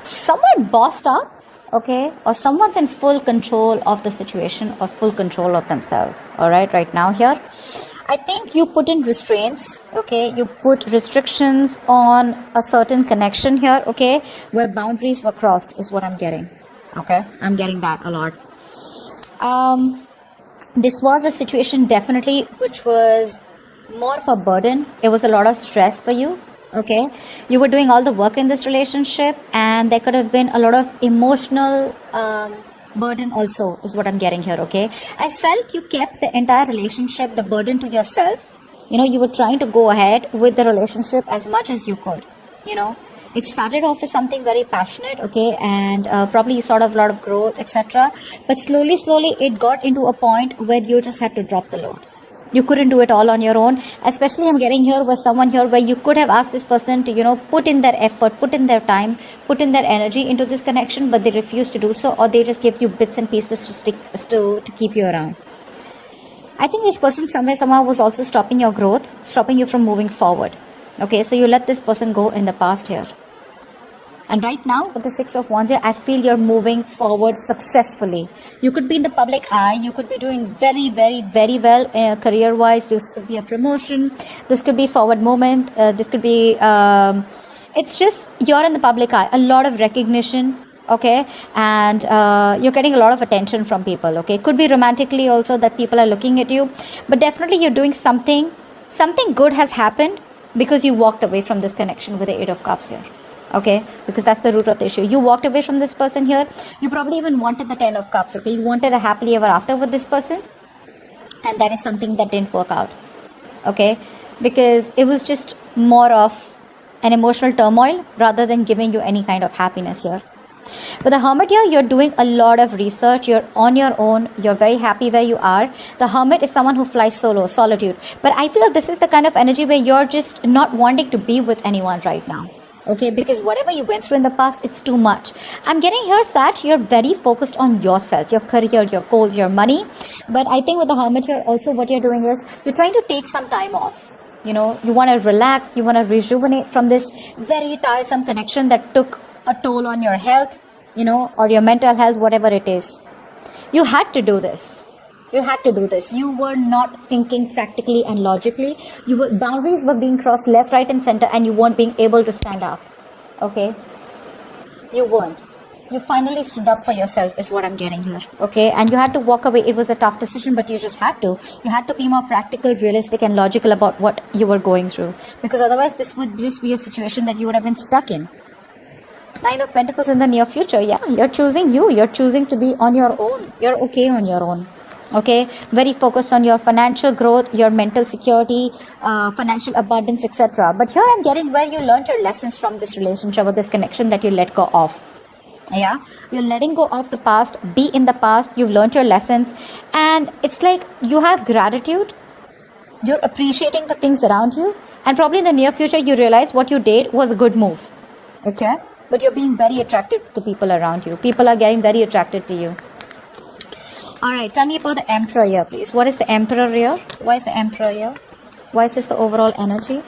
Somewhat bossed up, okay, or someone's in full control of the situation or full control of themselves. All right now here, I think you put in restraints, okay, you put restrictions on a certain connection here, okay, where boundaries were crossed is what I'm getting. Okay, I'm getting that a lot. This was a situation definitely which was more of a burden. It was a lot of stress for you. Okay, you were doing all the work in this relationship, and there could have been a lot of emotional burden also is what I'm getting here. Okay, I felt you kept the entire relationship, the burden to yourself. You were trying to go ahead with the relationship as much as you could. It started off as something very passionate, okay, and probably you saw a lot of growth, etc. But slowly it got into a point where you just had to drop the load. You couldn't do it all on your own. Especially I'm getting here with someone here where you could have asked this person to, put in their effort, put in their time, put in their energy into this connection, but they refuse to do so, or they just give you bits and pieces to keep you around. I think this person somehow was also stopping your growth, stopping you from moving forward. Okay, so you let this person go in the past here. And right now, with the Six of Wands here, I feel you're moving forward successfully. You could be in the public eye. You could be doing very, very, very well career-wise. This could be a promotion. This could be forward movement. This could be... it's just you're in the public eye. A lot of recognition, okay? And you're getting a lot of attention from people, okay? Could be romantically also that people are looking at you. But definitely you're doing something. Something good has happened because you walked away from this connection with the Eight of Cups here. Okay, because that's the root of the issue. You walked away from this person here. You probably even wanted the Ten of Cups. Okay, you wanted a happily ever after with this person, and that is something that didn't work out. Okay, because it was just more of an emotional turmoil rather than giving you any kind of happiness here. With the Hermit here, you're doing a lot of research. You're on your own. You're very happy where you are. The Hermit is someone who flies solo, solitude. But I feel this is the kind of energy where you're just not wanting to be with anyone right now. Okay, because whatever you went through in the past, it's too much. I'm getting here, Sag, you're very focused on yourself, your career, your goals, your money. But I think with the Hermit here, also what you're doing is you're trying to take some time off. You want to relax, you want to rejuvenate from this very tiresome connection that took a toll on your health, or your mental health, whatever it is. You had to do this. You had to do this. You were not thinking practically and logically. Boundaries were being crossed left, right, and center, and you weren't being able to stand up. Okay? You weren't. You finally stood up for yourself is what I'm getting here. Okay? And you had to walk away. It was a tough decision, but you just had to. You had to be more practical, realistic, and logical about what you were going through. Because otherwise, this would just be a situation that you would have been stuck in. Nine of Pentacles in the near future. Yeah, you're choosing you. You're choosing to be on your own. You're okay on your own. Okay, very focused on your financial growth, your mental security, financial abundance, etc. But here I'm getting where you learned your lessons from this relationship or this connection that you let go of. Yeah, you're letting go of the past, be in the past, you've learned your lessons, and it's like you have gratitude, you're appreciating the things around you, and probably in the near future you realize what you did was a good move. Okay, but you're being very attracted to the people around you. People are getting very attracted to you. Alright, tell me about the Emperor here, please. What is the Emperor here? Why is the Emperor here? Why is this the overall energy?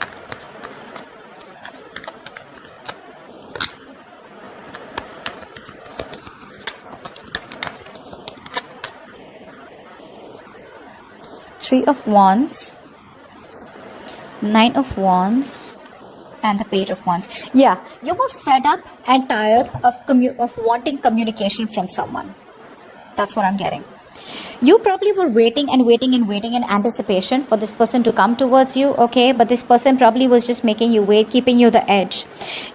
Three of Wands, Nine of Wands, and the Page of Wands. Yeah, you were fed up and tired of wanting communication from someone. That's what I'm getting. You probably were waiting in anticipation for this person to come towards you, okay? But this person probably was just making you wait, keeping you the edge.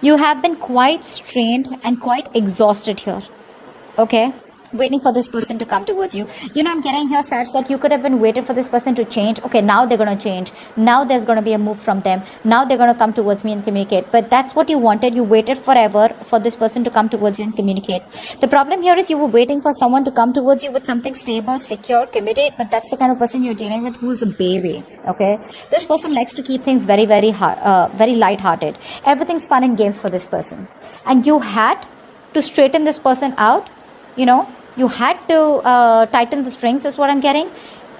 You have been quite strained and quite exhausted here, okay? Waiting for this person to come towards you. I'm getting here, Sag, that you could have been waiting for this person to change. Okay, now they're going to change. Now there's going to be a move from them. Now they're going to come towards me and communicate. But that's what you wanted. You waited forever for this person to come towards you and communicate. The problem here is you were waiting for someone to come towards you with something stable, secure, committed. But that's the kind of person you're dealing with who's a baby. Okay, this person likes to keep things very, very very light-hearted. Everything's fun and games for this person, and you had to straighten this person out. You had to tighten the strings is what I'm getting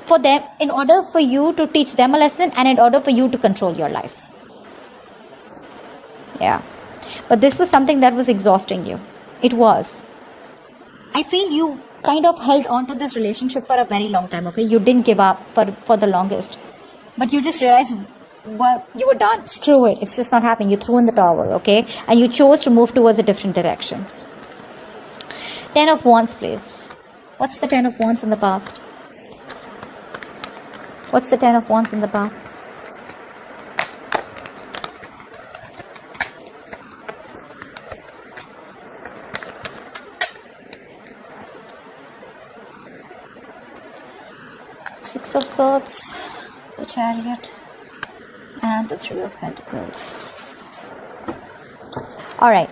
for them in order for you to teach them a lesson and in order for you to control your life. Yeah. But this was something that was exhausting you. It was. I feel you kind of held on to this relationship for a very long time, okay? You didn't give up for the longest. But you just realized, well, you were done. Screw it. It's just not happening. You threw in the towel, okay? And you chose to move towards a different direction. 10 of Wands, please. What's the 10 of Wands in the past? What's the 10 of Wands in the past? Six of Swords, the Chariot, and the Three of Pentacles. All right.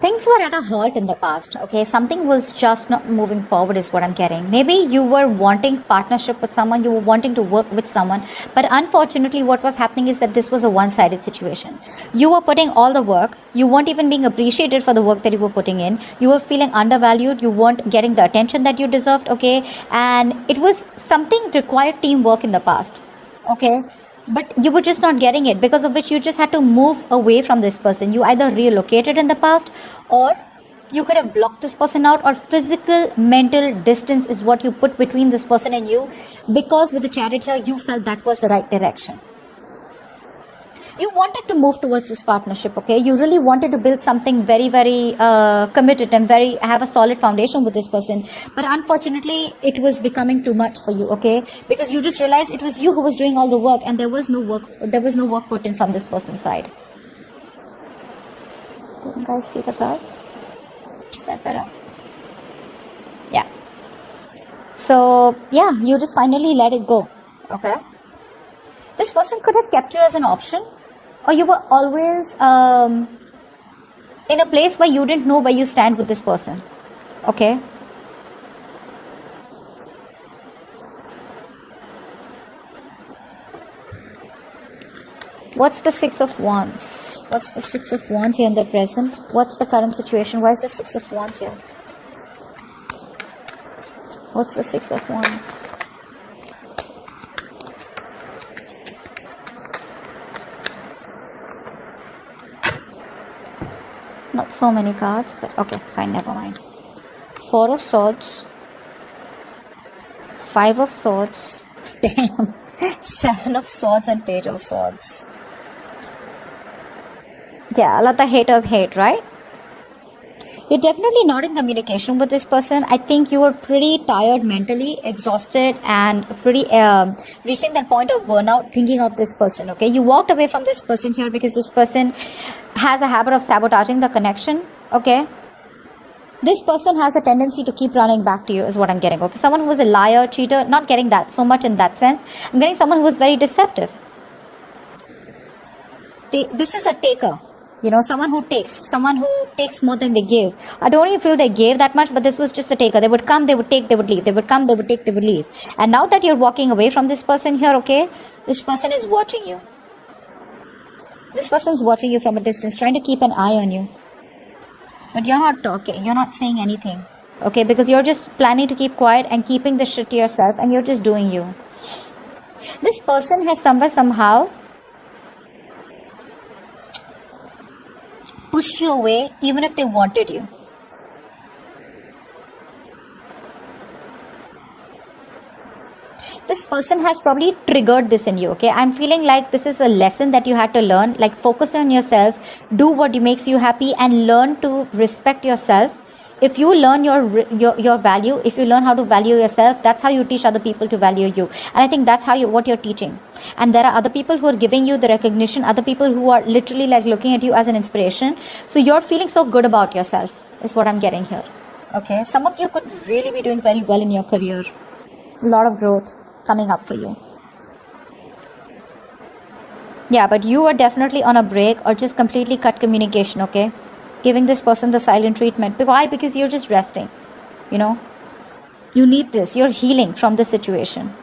Things were at a halt in the past, okay? Something was just not moving forward is what I'm getting. Maybe you were wanting partnership with someone, you were wanting to work with someone, but unfortunately what was happening is that this was a one-sided situation. You were putting all the work, you weren't even being appreciated for the work that you were putting in, you were feeling undervalued, you weren't getting the attention that you deserved, okay? And it was something required teamwork in the past, okay? But you were just not getting it, because of which you just had to move away from this person. You either relocated in the past, or you could have blocked this person out, or physical, mental distance is what you put between this person and you, because with the Chariot here, you felt that was the right direction. You wanted to move towards this partnership, okay? You really wanted to build something very, very committed and have a solid foundation with this person. But unfortunately, it was becoming too much for you, okay? Because you just realized it was you who was doing all the work, and there was no work put in from this person's side. Can you guys see the cards? Is that better? Yeah. So, yeah, you just finally let it go, okay? This person could have kept you as an option, or you were always in a place where you didn't know where you stand with this person, okay? What's the Six of Wands? What's the Six of Wands here in the present? What's the current situation? Why is the Six of Wands here? What's the Six of Wands? Not so many cards, but okay, fine, never mind. Four of Swords, Five of Swords, damn, Seven of Swords and Page of Swords. Yeah, let the haters hate, right? You're definitely not in communication with this person. I think you were pretty tired mentally, exhausted, and pretty reaching that point of burnout thinking of this person, okay? You walked away from this person here because this person has a habit of sabotaging the connection, okay? This person has a tendency to keep running back to you is what I'm getting, okay? Someone who was a liar, cheater, not getting that so much in that sense. I'm getting someone who was very deceptive. This is a taker. You know, someone who takes more than they give. I don't even feel they gave that much, but this was just a taker. They would come, they would take, they would leave. They would come, they would take, they would leave. And now that you're walking away from this person here, okay, this person is watching you. This person is watching you from a distance, trying to keep an eye on you. But you're not talking, you're not saying anything. Okay, because you're just planning to keep quiet and keeping the shit to yourself, and you're just doing you. This person has somehow pushed you away even if they wanted you. This person has probably triggered this in you, okay? I'm feeling like this is a lesson that you had to learn. Like, focus on yourself, do what makes you happy, and learn to respect yourself. If you learn your value, if you learn how to value yourself, that's how you teach other people to value you. And I think that's what you're teaching. And there are other people who are giving you the recognition, other people who are literally like looking at you as an inspiration. So you're feeling so good about yourself is what I'm getting here. Okay, some of you could really be doing very well in your career. A lot of growth coming up for you. Yeah, but you are definitely on a break or just completely cut communication, okay? Giving this person the silent treatment. Why? Because you're just resting, you know? You need this. You're healing from this situation.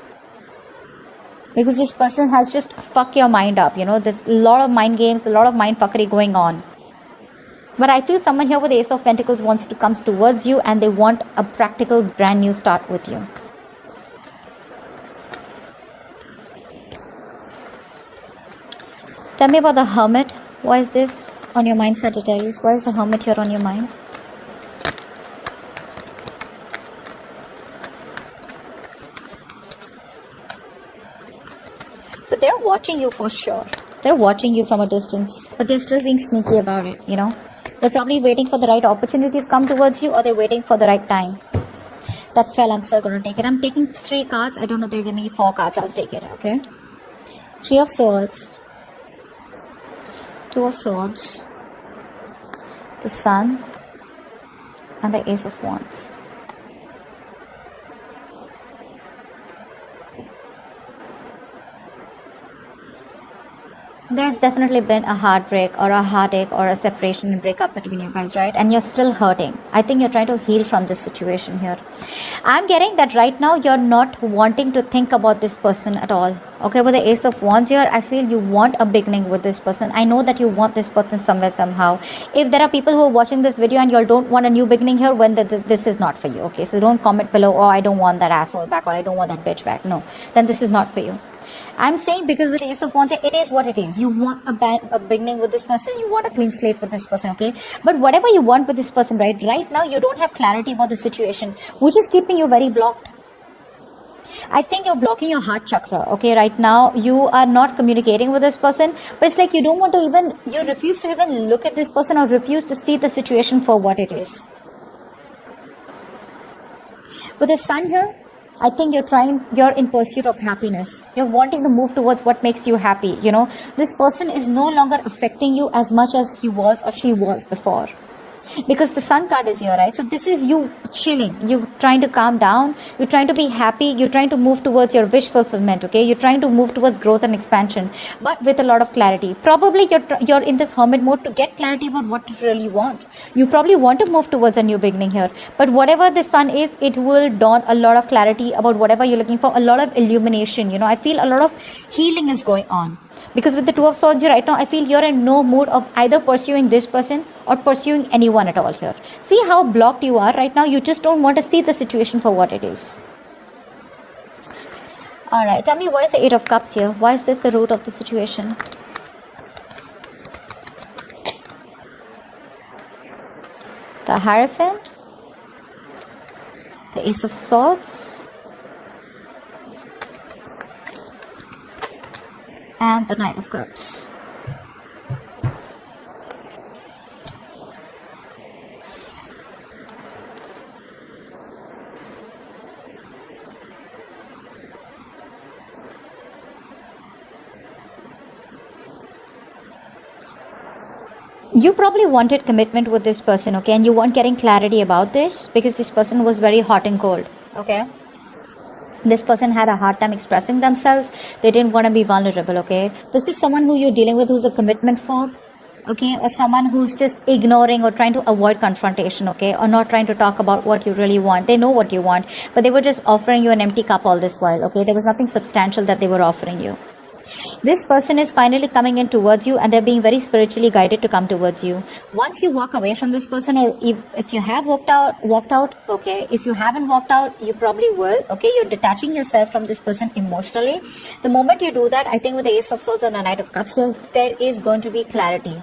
Because this person has just fucked your mind up, you know? There's a lot of mind games, a lot of mind fuckery going on. But I feel someone here with the Ace of Pentacles wants to come towards you, and they want a practical brand new start with you. Tell me about the Hermit. Why is this on your mind, Sagittarius? Why is the Hermit here on your mind? But they're watching you for sure. They're watching you from a distance. But they're still being sneaky about it, you know. They're probably waiting for the right opportunity to come towards you, or they're waiting for the right time. That fell, I'm still going to take it. I'm taking 3 cards. I don't know, they'll give me 4 cards. I'll take it, okay? 3 of Swords. 2 of Swords. The Sun. And the Ace of Wands. There's definitely been a heartbreak or a heartache or a separation and breakup between you guys, right? And you're still hurting. I think you're trying to heal from this situation here. I'm getting that right now you're not wanting to think about this person at all. Okay, with the Ace of Wands here, I feel you want a beginning with this person. I know that you want this person somewhere, somehow. If there are people who are watching this video and you don't want a new beginning here, when this is not for you. Okay, so don't comment below, oh, I don't want that asshole back, or I don't want that bitch back. No, then this is not for you. I'm saying because with the Ace of Wands, it is what it is. You want a beginning with this person. You want a clean slate with this person, okay? But whatever you want with this person, right now, you don't have clarity about the situation, which is keeping you very blocked. I think you're blocking your heart chakra, okay? Right now, you are not communicating with this person, but it's like you don't want to even, you refuse to even look at this person or refuse to see the situation for what it is. With the Sun here, I think you're in pursuit of happiness. You're wanting to move towards what makes you happy, you know. This person is no longer affecting you as much as he was or she was before. Because the Sun card is here, right? So this is you chilling. You're trying to calm down. You're trying to be happy. You're trying to move towards your wish fulfillment, okay? You're trying to move towards growth and expansion, but with a lot of clarity. Probably you're in this hermit mode to get clarity about what you really want. You probably want to move towards a new beginning here. But whatever the Sun is, it will dawn a lot of clarity about whatever you're looking for. A lot of illumination, you know. I feel a lot of healing is going on. Because with the Two of Swords here right now, I feel you're in no mood of either pursuing this person or pursuing anyone at all here. See how blocked you are right now? You just don't want to see the situation for what it is. Alright, tell me, why is the Eight of Cups here? Why is this the root of the situation? The Hierophant. The Ace of Swords. And the Knight of Cups. You probably wanted commitment with this person, okay? And you weren't getting clarity about this because this person was very hot and cold, okay? This person had a hard time expressing themselves. They didn't want to be vulnerable, okay? This is someone who you're dealing with who's a commitment phobe, okay? Or someone who's just ignoring or trying to avoid confrontation, okay? Or not trying to talk about what you really want. They know what you want, but they were just offering you an empty cup all this while, okay? There was nothing substantial that they were offering you. This person is finally coming in towards you, and they're being very spiritually guided to come towards you. Once you walk away from this person, or if you have walked out, okay, if you haven't walked out, you probably will, okay, you're detaching yourself from this person emotionally. The moment you do that, I think with the Ace of Swords and the Knight of Cups, so there is going to be clarity.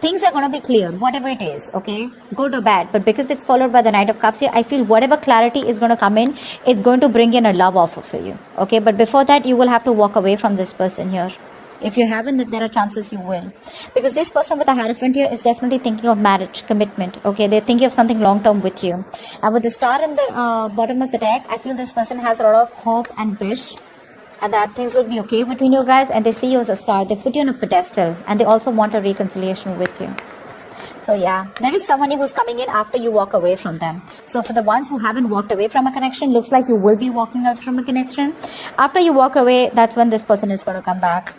Things are going to be clear, whatever it is, okay, good or bad. But because it's followed by the Knight of Cups here, I feel whatever clarity is going to come in, it's going to bring in a love offer for you, okay? But before that, you will have to walk away from this person here. If you haven't, there are chances you will. Because this person with the Hierophant here is definitely thinking of marriage, commitment, okay? They're thinking of something long-term with you. And with the Star in the bottom of the deck, I feel this person has a lot of hope and wish, and that things will be okay between you guys, and they see you as a star. They put you on a pedestal, and they also want a reconciliation with you. So yeah, there is someone who's coming in after you walk away from them. So for the ones who haven't walked away from a connection, looks like you will be walking out from a connection. After you walk away, that's when this person is going to come back.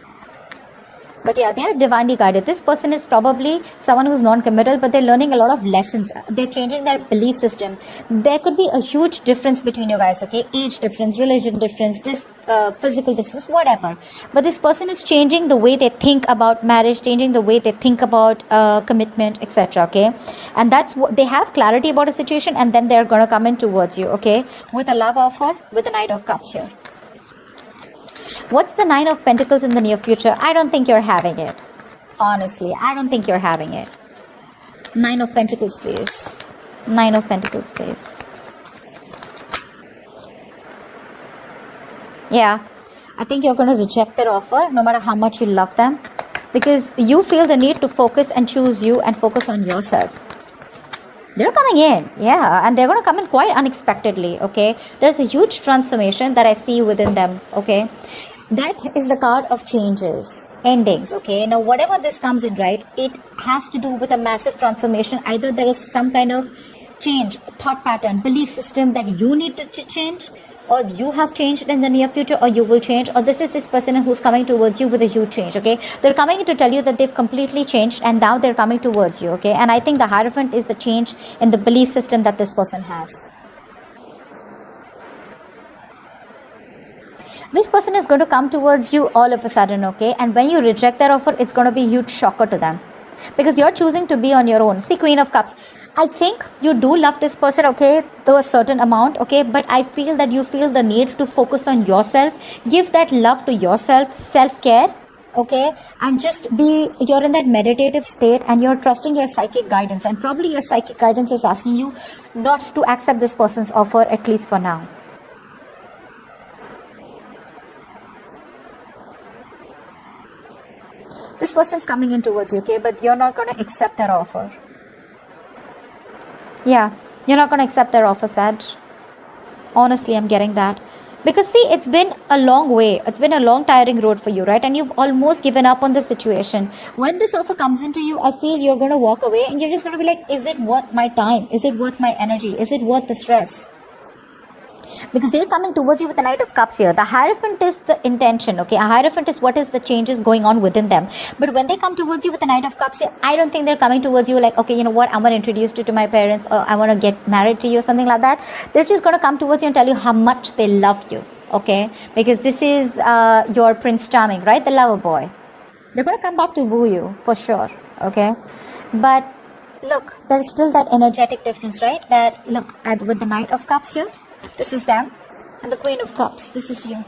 But yeah, they are divinely guided. This person is probably someone who's non-committal, but they're learning a lot of lessons. They're changing their belief system. There could be a huge difference between you guys, okay? Age difference, religion difference, just physical distance, whatever. But this person is changing the way they think about marriage, changing the way they think about commitment, etc., okay? And that's what they have clarity about a situation, and then they're going to come in towards you, okay? With a love offer, with the Knight of Cups here. What's the Nine of Pentacles in the near future? I don't think you're having it. Honestly, I don't think you're having it. Nine of Pentacles, please. Nine of Pentacles, please. Yeah, I think you're going to reject their offer no matter how much you love them, because you feel the need to focus and choose you and focus on yourself. They're coming in, yeah, and they're going to come in quite unexpectedly, okay? There's a huge transformation that I see within them, okay? That is the card of changes, endings, okay? Now, whatever this comes in, right, it has to do with a massive transformation. Either there is some kind of change, thought pattern, belief system that you need to change, or you have changed in the near future, or you will change, or this is this person who's coming towards you with a huge change, okay? They're coming to tell you that they've completely changed and now they're coming towards you, okay? And I think the Hierophant is the change in the belief system that this person has. This person is going to come towards you all of a sudden, okay? And when you reject their offer, it's going to be a huge shocker to them, because you're choosing to be on your own. See, Queen of Cups. I think you do love this person, okay, to a certain amount, okay, but I feel that you feel the need to focus on yourself, give that love to yourself, self-care, okay, and just you're in that meditative state and you're trusting your psychic guidance, and probably your psychic guidance is asking you not to accept this person's offer, at least for now. This person's coming in towards you, okay, but you're not going to accept their offer. Yeah, you're not going to accept their offer, Sag. Honestly, I'm getting that. Because see, it's been a long way. It's been a long, tiring road for you, right? And you've almost given up on the situation. When this offer comes into you, I feel you're going to walk away and you're just going to be like, is it worth my time? Is it worth my energy? Is it worth the stress? Because they're coming towards you with the Knight of Cups here. The Hierophant is the intention, okay? A Hierophant is what is the changes going on within them. But when they come towards you with the Knight of Cups here, I don't think they're coming towards you like, okay, you know what, I want to introduce you to my parents, or I want to get married to you, or something like that. They're just going to come towards you and tell you how much they love you, okay? Because this is your Prince Charming, right? The lover boy. They're going to come back to woo you, for sure, okay? But look, there's still that energetic difference, right? That, look, with the Knight of Cups here, this is them, and the Queen of Cups, this is you.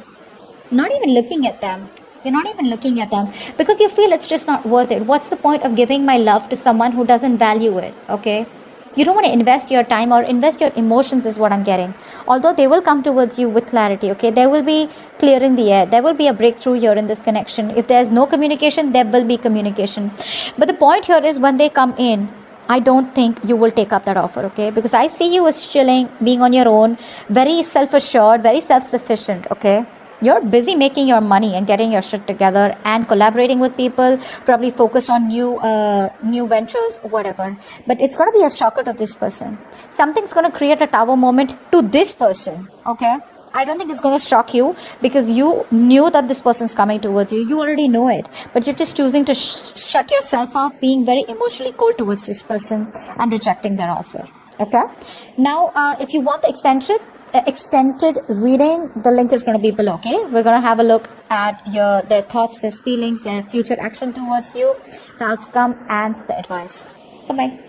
Not even looking at them. You're not even looking at them because you feel it's just not worth it. What's the point of giving my love to someone who doesn't value it, okay? You don't want to invest your time or invest your emotions is what I'm getting. Although they will come towards you with clarity, okay? There will be clearing the air. There will be a breakthrough here in this connection. If there's no communication, there will be communication. But the point here is when they come in, I don't think you will take up that offer, okay? Because I see you as chilling, being on your own, very self-assured, very self-sufficient, okay? You're busy making your money and getting your shit together and collaborating with people, probably focus on new ventures, whatever. But it's going to be a shocker to this person. Something's going to create a tower moment to this person, okay? I don't think it's going to shock you because you knew that this person's coming towards you. You already know it. But you're just choosing to shut yourself off, being very emotionally cold towards this person and rejecting their offer. Okay? Now, if you want the extended reading, the link is going to be below. Okay? We're going to have a look at their thoughts, their feelings, their future action towards you, the outcome, and the advice. Bye-bye.